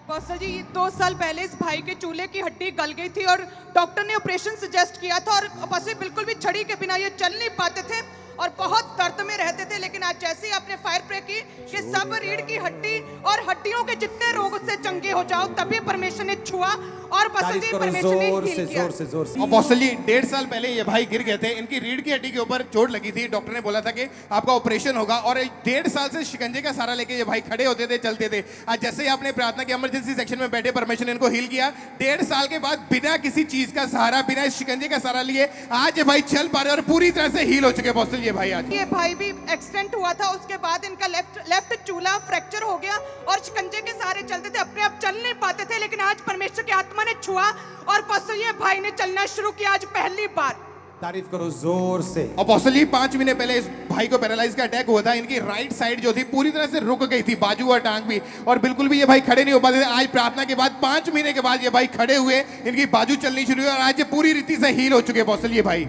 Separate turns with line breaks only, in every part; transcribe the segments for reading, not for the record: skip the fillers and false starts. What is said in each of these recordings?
Apostle जी 2 साल पहले इस भाई के चूल्हे की हड्डी गल गई थी और डॉक्टर ने ऑपरेशन सजेस्ट किया था और अपोस्टल बिल्कुल भी छड़ी के बिना ये चल नहीं पाते थे और बहुत दर्द में रहते थे। लेकिन आज जैसे ही आपने फायर प्रे की कि सब रीढ़ की हड्डी और हड्डियों के जितने रोग उससे चंगे हो जाओ, तभी परमेश्वर ने छुआ और अपोस्टल जी परमेश्वर ने हील किया।
जोर से
अपोस्टल जी 1.5 साल पहले ये भाई गिर गए थे, इनकी रीढ़ की हड्डी के ऊपर चोट लगी थी। डॉक्टर ने बोला था कि आपका ऑपरेशन होगा और 1.5 साल से शिकंजे का सहारा लेके ये भाई खड़े होते थे, चलते थे। आज जैसे ही आपने प्रार्थना की, इमरजेंसी सेक्शन में बैठे, परमेश्वर ने इनको हील किया। 1.5 साल के बाद बिना किसी चीज का सहारा, बिना इस शिकंजे का सहारा लिए आज ये भाई चल पा रहे और पूरी तरह से हील हो चुके अपोस्टल ये भाई। आज
ये भाई भी एक्सीडेंट हुआ था, उसके बाद इनका लेफ्ट चूल्हा फ्रैक्चर हो गया और शिकंजे के सहारे चलते थे, अपने आप चल नहीं पाते थे। लेकिन आज परमेश्वर की आत्मा ने छुआ और अपोस्टल ये भाई ने चलना शुरू किया आज पहली बार।
तारीफ करो जोर से।
अपोस्टल जी 5 महीने पहले इस भाई को पैरालाइज का अटैक हुआ था। इनकी राइट साइड जो थी पूरी तरह से रुक गई थी, बाजू और टांग भी, और बिल्कुल भी ये भाई खड़े नहीं हो पाते थे। आज प्रार्थना के बाद 5 महीने के बाद ये भाई खड़े हुए, इनकी बाजू चलनी शुरू हुई और आज ये पूरी रीति से हील हो चुके अपोस्टल ये भाई।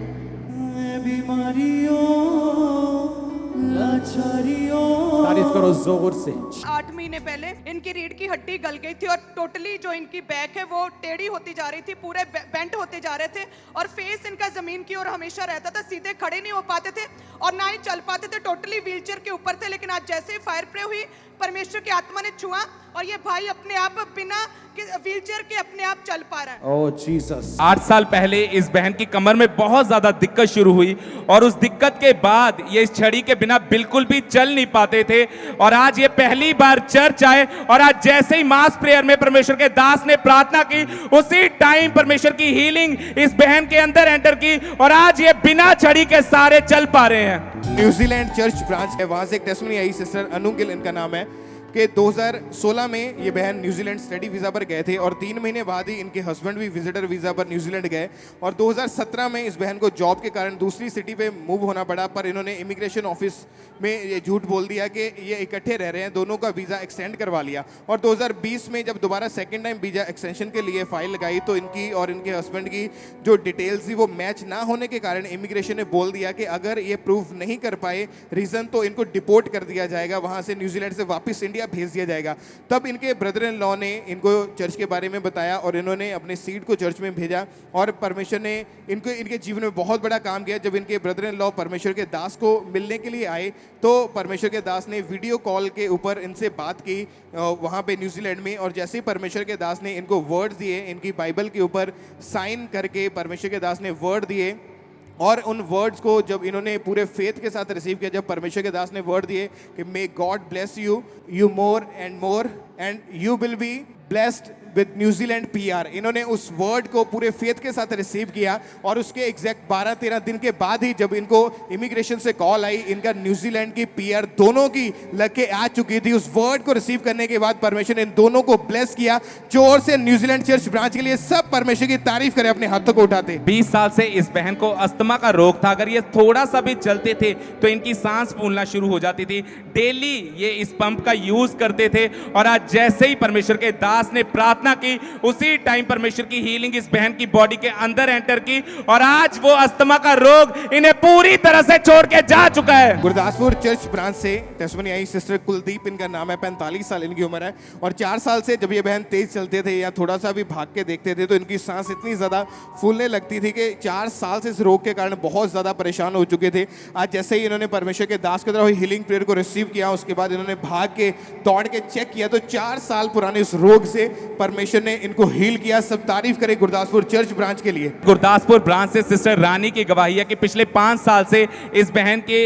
तारीफ करो जोर से।
8 महीने पहले इनकी रीढ़ की हड्डी गल गई थी और टोटली जो इनकी बैक है वो टेढ़ी होती जा रही थी, पूरे बेंट होते जा रहे थे और फेस इनका जमीन की ओर हमेशा रहता था, सीधे खड़े नहीं हो पाते थे और ना ही चल पाते थे, टोटली व्हीलचेयर के ऊपर थे। लेकिन आज जैसे ही फायर प्रे हुई, परमेश्वर की आत्मा ने छुआ और ये भाई अपने आप बिना व्हीलचेयर के अपने आप चल पा रहा है।
ओह जीसस।
8 साल पहले इस बहन की कमर में बहुत ज्यादा दिक्कत शुरू हुई और उस दिक्कत के बाद ये इस छड़ी के बिना बिल्कुल भी चल नहीं पाते थे और आज ये पहली बार चर्च आए और आज जैसे ही मास प्रेयर में परमेश्वर के दास ने प्रार्थना की, उसी टाइम परमेश्वर की हीलिंग इस बहन के अंदर एंटर की और आज ये बिना छड़ी के सारे चल पा रहे हैं।
न्यूजीलैंड चर्च ब्रांच है, वहां से एक टेस्टिमनी आई, सिस्टर अनु गिल इनका नाम है, कि 2016 में ये बहन न्यूजीलैंड स्टडी वीज़ा पर गए थे और 3 महीने बाद ही इनके हस्बैंड भी विजिटर वीज़ा पर न्यूजीलैंड गए और 2017 में इस बहन को जॉब के कारण दूसरी सिटी पे मूव होना पड़ा। पर इन्होंने इमिग्रेशन ऑफिस में ये झूठ बोल दिया कि ये इकट्ठे रह रहे हैं, दोनों का वीज़ा एक्सटेंड करवा लिया और 2020 में जब दोबारा सेकेंड टाइम वीज़ा एक्सटेंशन के लिए फाइल लगाई तो इनकी और इनके हस्बैंड की जो डिटेल्स थी वो मैच ना होने के कारण इमिग्रेशन ने बोल दिया कि अगर ये प्रूव नहीं कर पाए रीज़न तो इनको डिपोर्ट कर दिया जाएगा, वहाँ से न्यूजीलैंड से वापस इंडिया भेज दिया जाएगा। तब इनके ब्रदर इन लॉ ने इनको चर्च के बारे में बताया और इन्होंने अपने सीड को चर्च में भेजा और परमेश्वर ने इनको इनके जीवन में बहुत बड़ा काम किया। जब इनके ब्रदर इन लॉ परमेश्वर के दास को मिलने के लिए आए तो परमेश्वर के दास ने वीडियो कॉल के ऊपर इनसे बात की वहाँ पे न्यूजीलैंड में और जैसे ही परमेश्वर के दास ने इनको वर्ड्स दिए, इनकी बाइबल के ऊपर साइन करके परमेश्वर के दास ने वर्ड दिए और उन वर्ड्स को जब इन्होंने पूरे फेथ के साथ रिसीव किया, जब परमेश्वर के दास ने वर्ड दिए कि may God bless you more and you will be blessed with New Zealand PR, इन्होंने उस वर्ड को पूरे फेथ के साथ रिसीव किया और उसके एग्जैक्ट 12-13 दिन के बाद ही जब इनको इमिग्रेशन से कॉल आई, इनका न्यूजीलैंड की पीआर दोनों की लग के आ चुकी थी। उस वर्ड को रिसीव करने के बाद परमेश्वर ने इन दोनों को ब्लेस किया। जोर से न्यूजीलैंड चर्च ब्रांच के लिए सब परमेश्वर की तारीफ करें, अपने हाथों को उठाते।
20 साल से इस बहन को अस्थमा का रोग था, अगर ये थोड़ा सा भी चलते थे तो इनकी सांस फूलना शुरू हो जाती थी। डेली ये इस पंप का यूज करते थे और आज जैसे ही परमेश्वर के दास ने प्रार्थना की, उसी टाइम परमेश्वर की हीलिंग इस बहन की बॉडी के अंदर एंटर की और आज वो अस्थमा का रोग इन्हें पूरी तरह से छोड़ के जा चुका है।
गुरदासपुर चर्च ब्रांच से टेस्टिमनी आई, सिस्टर कुलदीप इनका नाम है, 45 साल इनकी उम्र है और 4 साल से जब ये बहन तेज चलते थे या थोड़ा सा भी भाग के देखते थे तो इनकी सांस इतनी ज्यादा फूलने लगती थी कि 4 साल से इस रोग के कारण बहुत ज्यादा परेशान हो चुके थे। आज जैसे ही इन्होंने परमेश्वर के दास की तरफ हीलिंग प्रेयर को रिसीव किया, उसके बाद इन्होंने भाग के दौड़ के चेक किया तो 4 साल पुराने इस रोग से परमेश्वर ने इनको हील किया। सब तारीफ करें गुरदासपुर चर्च ब्रांच के लिए।
गुरदासपुर ब्रांच से सिस्टर रानी की गवाही है कि पिछले 5 साल से इस बहन के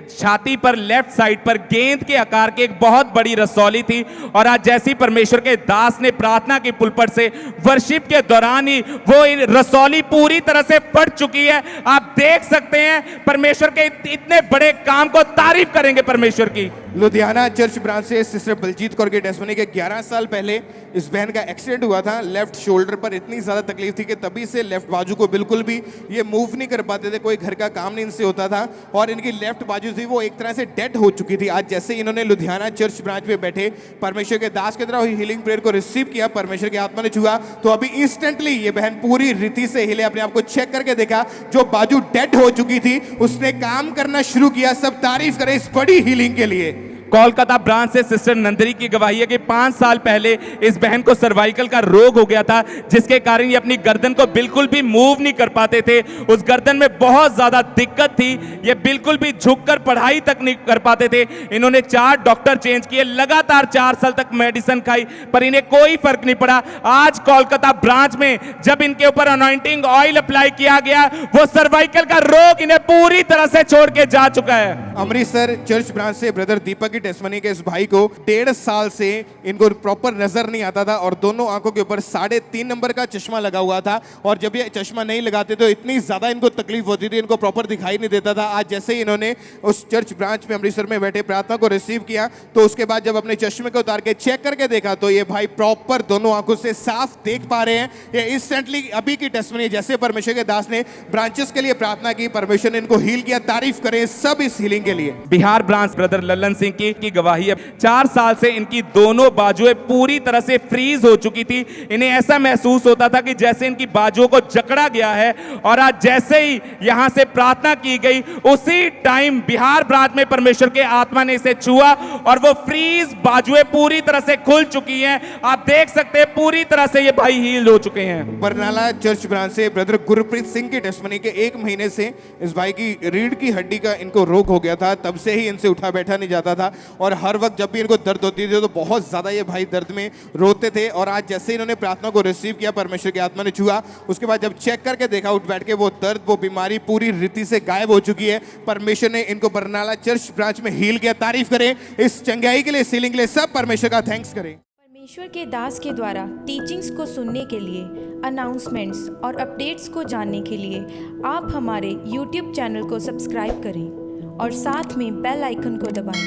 छाती पर लेफ्ट साइड पर गेंद के आकार की एक बहुत बड़ी रसौली थी और आज जैसी परमेश्वर के दास ने प्रार्थना की पुलपट से वर्शिप के दौरान ही वो रसौली पूरी तरह से फट चुकी है। आप देख सकते हैं परमेश्वर के इतने बड़े काम को तारीफ करेंगे परमेश्वर की।
लुधियाना चर्च ब्रांच से सिस्टर बलजीत कौर के टेस्टिमनी के 11 साल पहले इस बहन का एक्सीडेंट हुआ था। लेफ्ट शोल्डर पर इतनी ज़्यादा तकलीफ थी कि तभी से लेफ्ट बाजू को बिल्कुल भी ये मूव नहीं कर पाते थे, कोई घर का काम नहीं इनसे होता था और इनकी लेफ्ट बाजू थी वो एक तरह से डेड हो चुकी थी। आज जैसे इन्होंने लुधियाना चर्च ब्रांच में बैठे परमेश्वर के दास की तरह हीलिंग प्रेयर को रिसीव किया, परमेश्वर की आत्मा ने छुआ तो अभी इंस्टेंटली ये बहन पूरी रीति से हिले। अपने आप को चेक करके देखा, जो बाजू डेड हो चुकी थी उसने काम करना शुरू किया। सब तारीफ करें इस बड़ी हीलिंग के लिए।
कोलकाता ब्रांच से सिस्टर नंदरी की गवाही है कि 5 साल पहले इस बहन को सर्वाइकल का रोग हो गया था, जिसके कारण ये अपनी गर्दन को बिल्कुल भी मूव नहीं कर पाते थे। उस गर्दन में बहुत ज्यादा दिक्कत थी, ये बिल्कुल भी झुककर पढ़ाई तक नहीं कर पाते थे। इन्होंने 4 डॉक्टर चेंज किए, लगातार 4 साल तक मेडिसिन खाई, पर इन्हें कोई फर्क नहीं पड़ा। आज कोलकाता ब्रांच में जब इनके ऊपर अनॉइंटिंग ऑयल अप्लाई किया गया, वो सर्वाइकल का रोग इन्हें पूरी तरह से छोड़ के जा चुका है।
अमृतसर चर्च ब्रांच से ब्रदर दीपक की टेस्टमनी के इस भाई को 1.5 साल से इनको प्रॉपर नजर नहीं आता था और दोनों आंखों के ऊपर 3.5 नंबर का चश्मा लगा हुआ था, और जब ये चश्मा नहीं लगाते तो इतनी ज्यादा इनको तकलीफ होती थी, इनको प्रॉपर दिखाई नहीं देता था। आज जैसे ही इन्होंने उस चर्च ब्रांच में अमृतसर में बैठे प्रार्थना को रिसीव किया, तो उसके बाद जब अपने चश्मे को उतार के चेक करके देखा तो ये भाई प्रॉपर दोनों आंखों से साफ देख पा रहे हैं। ये इंस्टेंटली अभी की टेस्टमनी, जैसे परमेश्वर के दास ने ब्रांचेस के लिए प्रार्थना की, परमेश्वर ने इनको हील किया। तारीफ करें सब इस हीलिंग के लिए।
बिहार ब्रांच ब्रदर लल्लन सिंह की गवाही है, 4 साल से इनकी दोनों बाजुएं पूरी तरह से फ्रीज हो चुकी थी। इन्हें ऐसा महसूस होता था कि जैसे इनकी बाजुओं को जकड़ा गया है, और आज जैसे ही यहां से प्रार्थना की गई, उसी टाइम बिहार ब्रांच में परमेश्वर के आत्मा ने इसे छुआ और वो फ्रीज बाजुएं पूरी तरह से खुल चुकी हैं। आप देख सकते हैं पूरी तरह से ये भाई हील हो चुके हैं।
बरनाला चर्च ब्रांच से ब्रदर गुरप्रीत सिंह की टेस्टमनी के 1 महीने से इस भाई की रीढ़ की हड्डी का इनको रोग हो गया था। तब से ही इनसे उठा बैठा नहीं जाता था, और हर वक्त जब भी इनको दर्द होती थी तो बहुत ज्यादा ये भाई दर्द में रोते थे। और आज जैसे इन्होंने प्रार्थना को रिसीव किया, परमेश्वर की आत्मा ने छुआ, उसके बाद जब चेक करके देखा उठ बैठ के, वो दर्द, वो बीमारी पूरी रीति से गायब हो चुकी है। परमेश्वर ने इनको बरनाला चर्च ब्रांच में हील किया। तारीफ करें इस चंगाई के लिए, सीलिंग के लिए, सब परमेश्वर का थैंक्स करें।
परमेश्वर के दास के द्वारा टीचिंग्स को सुनने के लिए, अनाउंसमेंट्स और अपडेट्स को जानने के लिए आप हमारे YouTube चैनल को सब्सक्राइब करें और साथ में बेल आइकन को दबाएं,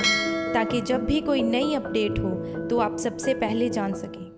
ताकि जब भी कोई नई अपडेट हो तो आप सबसे पहले जान सकें।